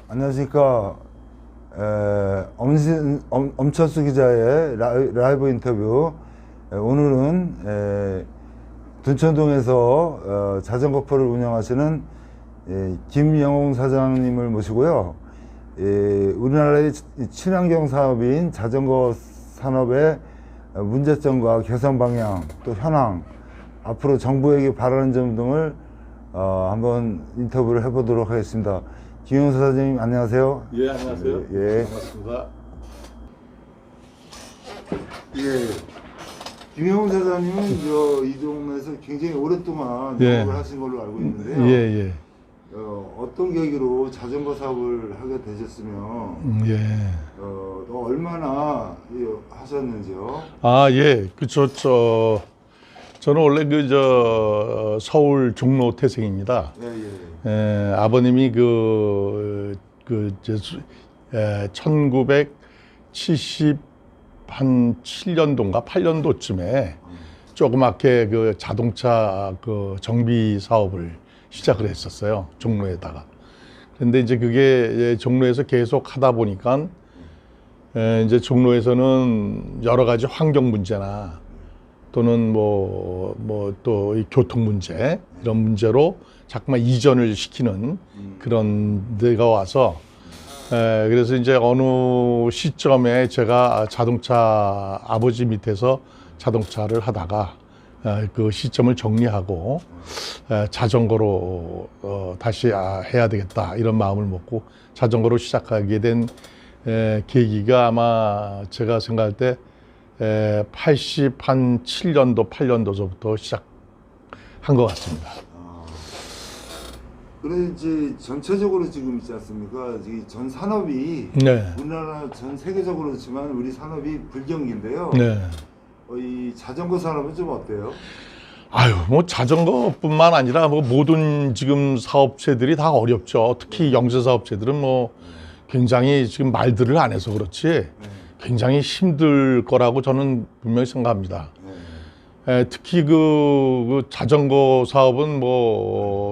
안녕하십니까. 엄철수 기자의 라이브 인터뷰. 오늘은 둔천동에서 자전거포를 운영하시는 김영웅 사장님을 모시고요. 우리나라의 친환경 사업인 자전거 산업의 문제점과 개선 방향, 또 현황, 앞으로 정부에게 바라는 점 등을 한번 인터뷰를 해보도록 하겠습니다. 김영웅 사장님, 안녕하세요. 예, 안녕하세요. 예. 반갑습니다. 예. 김영웅 사장님은 이 동네에서 굉장히 오랫동안 예. 영업을 하신 걸로 알고 있는데요. 예. 어떤 계기로 자전거 사업을 하게 되셨으며, 예. 또 얼마나 하셨는지요? 아, 예. 저는 원래 서울 종로 태생입니다. 예. 아버님이 1977년도인가 8년도쯤에 조그맣게 자동차 정비 사업을 시작을 했었어요. 종로에다가. 근데 이제 그게 종로에서 계속 하다 보니까 이제 종로에서는 여러 가지 환경 문제나 또는 또 교통 문제 이런 문제로 자꾸만 이전을 시키는 그런 데가 와서 그래서 이제 어느 시점에 제가 아버지 밑에서 자동차를 하다가 그 시점을 정리하고 자전거로 다시 해야 되겠다 이런 마음을 먹고 자전거로 시작하게 된 계기가 아마 제가 생각할 때 87년도 8년도서부터 시작한 것 같습니다. 그래 이제 전체적으로 지금 있지 않습니까? 전 산업이 네. 우리나라 전 세계적으로 그렇지만 우리 산업이 불경기인데요. 네. 이 자전거 산업은 좀 어때요? 자전거뿐만 아니라 모든 지금 사업체들이 다 어렵죠. 특히 영세 사업체들은 굉장히 지금 말들을 안 해서 그렇지 굉장히 힘들 거라고 저는 분명히 생각합니다. 특히 그 자전거 사업은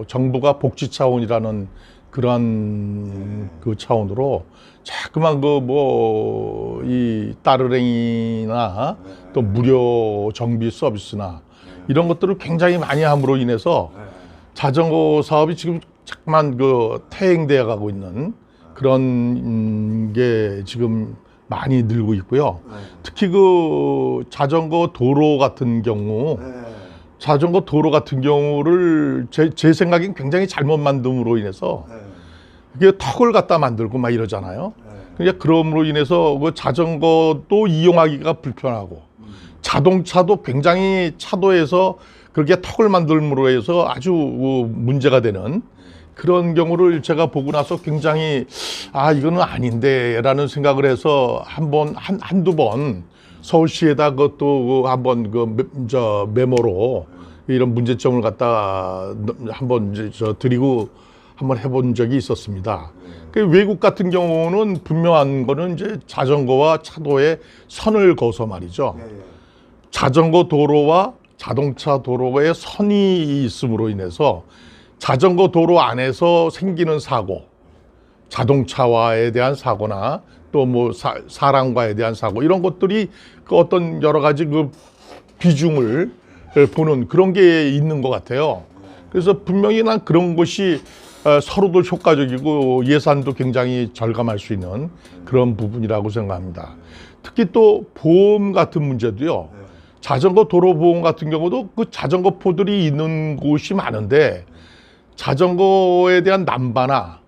정부가 복지 차원이라는 그러한 그 차원으로 자꾸만 이 따르릉이나 또 무료 정비 서비스나 이런 것들을 굉장히 많이 함으로 인해서 자전거 사업이 지금 자꾸만 퇴행되어 가고 있는 그런 게 지금 많이 늘고 있고요. 특히 자전거 도로 같은 경우를 제 생각엔 굉장히 잘못 만듦으로 인해서 이게 턱을 갖다 만들고 막 이러잖아요. 그러니까 그럼으로 인해서 자전거도 이용하기가 불편하고 자동차도 굉장히 차도에서 그렇게 턱을 만들므로 해서 아주 문제가 되는 그런 경우를 제가 보고 나서 굉장히 이거는 아닌데 라는 생각을 해서 한두 번 서울시에다 그것도 한번 메모로 이런 문제점을 갖다 한번 드리고 한번 해본 적이 있었습니다. 외국 같은 경우는 분명한 거는 이제 자전거와 차도의 선을 그어서 말이죠. 자전거 도로와 자동차 도로에 선이 있음으로 인해서 자전거 도로 안에서 생기는 사고, 자동차와에 대한 사고나 또 사람과에 대한 사고 이런 것들이 어떤 여러 가지 비중을 보는 그런 게 있는 것 같아요. 그래서 분명히 난 그런 것이 서로도 효과적이고 예산도 굉장히 절감할 수 있는 그런 부분이라고 생각합니다. 특히 또 보험 같은 문제도요. 자전거 도로 보험 같은 경우도 자전거포들이 있는 곳이 많은데 자전거에 대한 남바나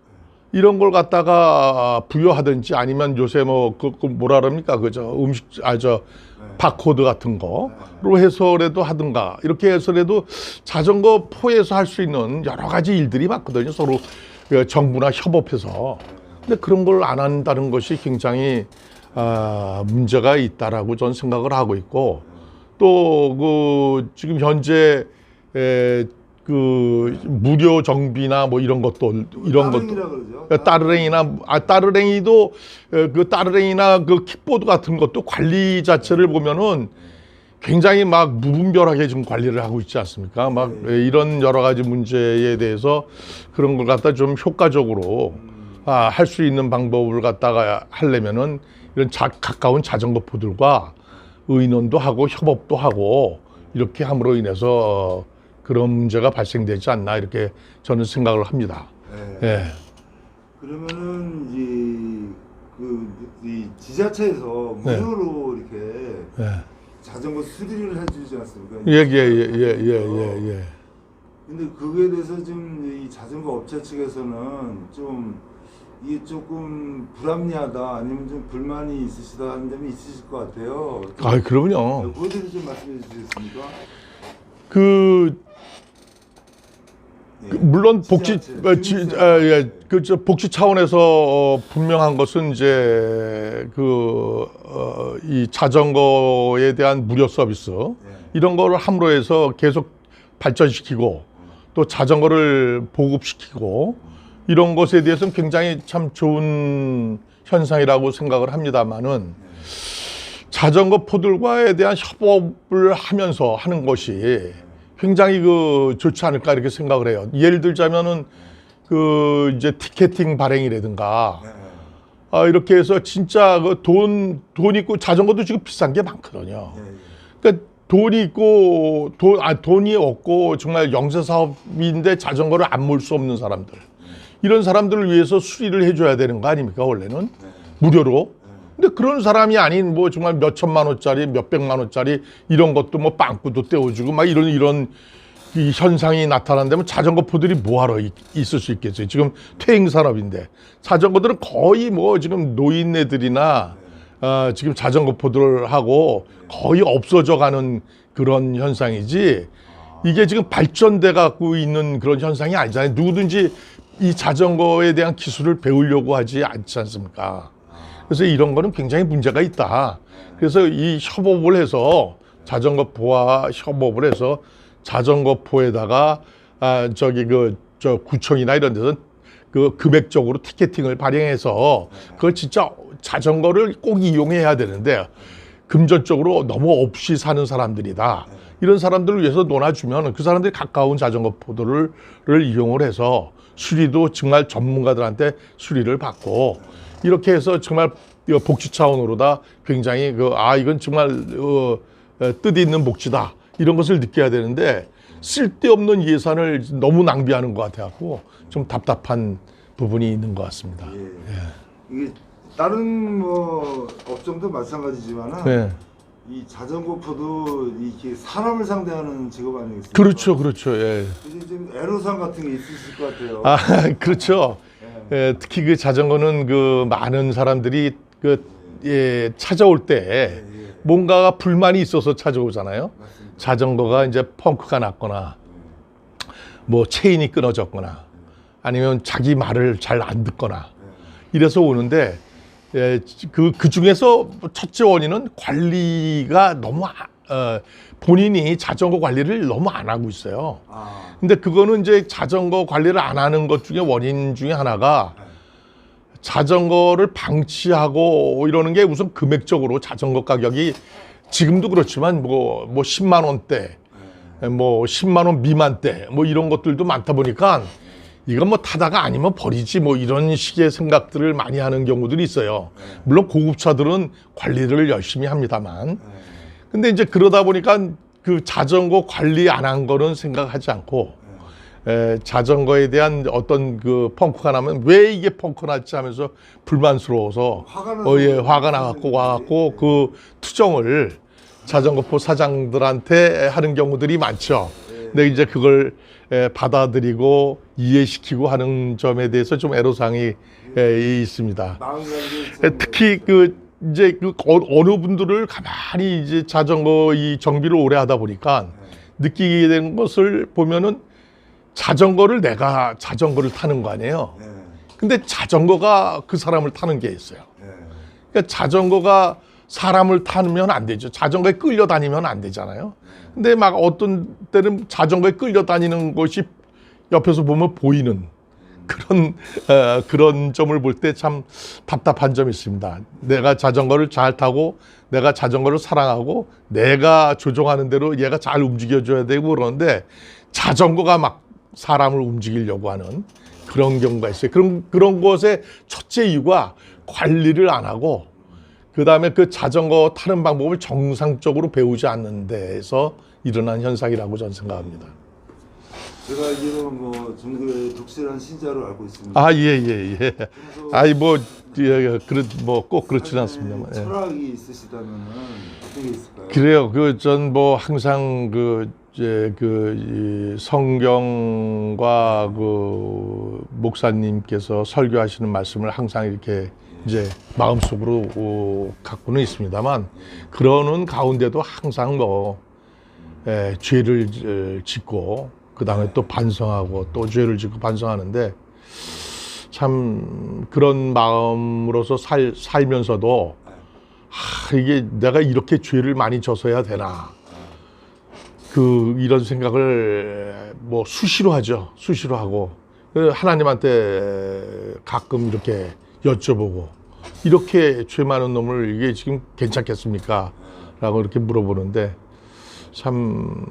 이런 걸 갖다가 부여하든지 아니면 요새 뭐라 그럽니까? 바코드 같은 거로 해서라도 하든가 이렇게 해서라도 자전거 포에서 할 수 있는 여러 가지 일들이 많거든요. 서로 정부나 협업해서. 근데 그런 걸 안 한다는 것이 굉장히 문제가 있다라고 저는 생각을 하고 있고 또 지금 현재 무료 정비나 이런 것도 따르릉이도 따르릉이나 킥보드 같은 것도 관리 자체를 보면은 굉장히 무분별하게 지금 관리를 하고 있지 않습니까? 이런 여러 가지 문제에 대해서 그런 걸 갖다 좀 효과적으로 할 수 있는 방법을 갖다가 하려면은 이런 가까운 자전거포들과 의논도 하고 협업도 하고 이렇게 함으로 인해서 그런 문제가 발생되지 않나 이렇게 저는 생각을 합니다. 네. 예. 그러면은 이 지자체에서 네. 무료로 이렇게 예. 자전거 수리를 해주지 않습니까? 예. 근데 그거에 대해서 좀 이 자전거 업체 측에서는 좀 이게 조금 불합리하다 아니면 좀 불만이 있으시다 하는 점이 있으실 것 같아요. 아, 그럼요. 그거에 대해서 좀 말씀해 주시겠습니까? 물론 복지 지자체, 복지 차원에서 분명한 것은 이제 이 자전거에 대한 무료 서비스 이런 거를 함으로 해서 계속 발전시키고 또 자전거를 보급시키고 이런 것에 대해서는 굉장히 참 좋은 현상이라고 생각을 합니다만은 자전거 포들과에 대한 협업을 하면서 하는 것이 굉장히 좋지 않을까 이렇게 생각을 해요. 예를 들자면은 이제 티켓팅 발행이라든가 이렇게 해서 진짜 돈 있고 자전거도 지금 비싼 게 많거든요. 그러니까 돈이 있고 돈이 없고 정말 영세 사업인데 자전거를 안 몰 수 없는 사람들 이런 사람들을 위해서 수리를 해줘야 되는 거 아닙니까 원래는 무료로. 근데 그런 사람이 아닌 뭐 정말 몇 천만 원짜리 몇 백만 원짜리 이런 것도 뭐 빵꾸도 떼어주고 막 이런 이 현상이 나타난다면 자전거 포들이 뭐하러 있을 수 있겠어요. 지금 퇴행 산업인데 자전거들은 거의 뭐 지금 노인네들이나 지금 자전거 포들을 하고 거의 없어져 가는 그런 현상이지 이게 지금 발전돼 갖고 있는 그런 현상이 아니잖아요. 누구든지 이 자전거에 대한 기술을 배우려고 하지 않지 않습니까? 그래서 이런 거는 굉장히 문제가 있다. 그래서 이 협업을 해서 자전거포와 협업을 해서 자전거포에다가 구청이나 이런 데서 금액적으로 티켓팅을 발행해서 그걸 진짜 자전거를 꼭 이용해야 되는데 금전적으로 너무 없이 사는 사람들이다. 이런 사람들을 위해서 놀아주면 그 사람들이 가까운 자전거포들을 이용을 해서 수리도 정말 전문가들한테 수리를 받고 이렇게 해서 정말 복지 차원으로다 굉장히 이건 정말 뜻 있는 복지다 이런 것을 느껴야 되는데 쓸데없는 예산을 너무 낭비하는 것 같아갖고 좀 답답한 부분이 있는 것 같습니다. 이게 다른 뭐 업종도 마찬가지지만은 이 자전거포도 이렇게 사람을 상대하는 직업 아니겠습니까? 그렇죠. 예. 이제 좀 애로사항 같은 게 있으실 것 같아요. 그렇죠. 특히 자전거는 많은 사람들이 찾아올 때 뭔가 불만이 있어서 찾아오잖아요. 맞습니다. 자전거가 이제 펑크가 났거나 뭐 체인이 끊어졌거나 아니면 자기 말을 잘 안 듣거나 이래서 오는데 그 중에서 첫째 원인은 관리가 너무 본인이 자전거 관리를 너무 안 하고 있어요. 근데 그거는 이제 자전거 관리를 안 하는 것 중에 원인 중에 하나가 자전거를 방치하고 이러는 게 우선 금액적으로 자전거 가격이 지금도 그렇지만 뭐 10만 원대, 뭐 10만 원 미만대 뭐 이런 것들도 많다 보니까 이건 뭐 타다가 아니면 버리지 뭐 이런 식의 생각들을 많이 하는 경우들이 있어요. 물론 고급차들은 관리를 열심히 합니다만. 근데 이제 그러다 보니까 그 자전거 관리 안 한 거는 생각하지 않고 자전거에 대한 어떤 펑크가 나면 왜 이게 펑크 났지 하면서 불만스러워서 화가 나갖고 와갖고 그 투정을 자전거포 사장들한테 하는 경우들이 많죠. 근데 이제 그걸 받아들이고 이해시키고 하는 점에 대해서 좀 애로사항이 있습니다. 특히 어느 분들을 가만히 이제 자전거 이 정비를 오래 하다 보니까 느끼게 된 것을 보면은 내가 자전거를 타는 거 아니에요. 근데 자전거가 그 사람을 타는 게 있어요. 그러니까 자전거가 사람을 타면 안 되죠. 자전거에 끌려다니면 안 되잖아요. 근데 막 어떤 때는 자전거에 끌려다니는 것이 옆에서 보면 보이는 그런 점을 볼 때 참 답답한 점이 있습니다. 내가 자전거를 잘 타고 내가 자전거를 사랑하고 내가 조종하는 대로 얘가 잘 움직여줘야 되고 그러는데 자전거가 막 사람을 움직이려고 하는 그런 경우가 있어요. 그런 것의 첫째 이유가 관리를 안 하고 그다음에 그 자전거 타는 방법을 정상적으로 배우지 않는 데에서 일어난 현상이라고 저는 생각합니다. 제가 알기로 뭐 중국의 독실한 신자로 알고 있습니다. 아, 예. 아이 뭐 꼭 그렇지는 않습니다만. 예. 철학이 있으시다면은 어떤 게 있을까요? 그래요. 전 뭐 항상 이 성경과 목사님께서 설교하시는 말씀을 항상 이렇게 이제 마음속으로 갖고는 있습니다만 그러는 가운데도 항상 죄를 짓고 그 다음에 또 반성하고 또 죄를 짓고 반성하는데 참 그런 마음으로서 살면서도 이게 내가 이렇게 죄를 많이 져서야 되나 이런 생각을 수시로 하죠. 수시로 하고 하나님한테 가끔 이렇게 여쭤보고 이렇게 죄 많은 놈을 이게 지금 괜찮겠습니까? 라고 이렇게 물어보는데 참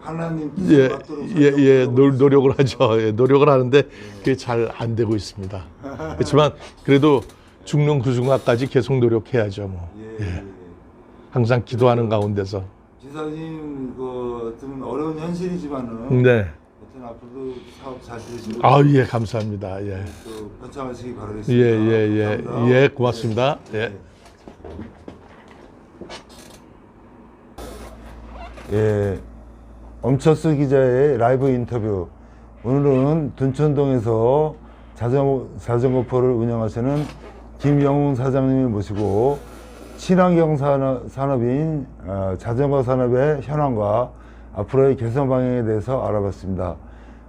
하나님 노력을 하죠. 노력을 하는데 그게 잘 안 되고 있습니다. 그렇지만 그래도 죽는 그 순간까지 계속 노력해야죠. 항상 기도하는 가운데서. 기사님 좀 어려운 현실이지만은 네. 하여튼 앞으로도 사업 잘 되시고 예, 감사합니다. 예. 또 번창하시기 바라겠습니다. 감사합니다. 예, 고맙습니다. 예. 예, 엄철수 기자의 라이브 인터뷰. 오늘은 둔천동에서 자전거포를 운영하시는 김영웅 사장님을 모시고 친환경 산업인 자전거 산업의 현황과 앞으로의 개선 방향에 대해서 알아봤습니다.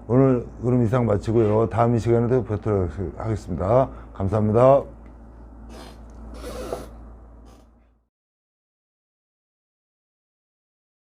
오늘 그럼 이상 마치고요. 다음 이 시간에도 뵙도록 하겠습니다. 감사합니다.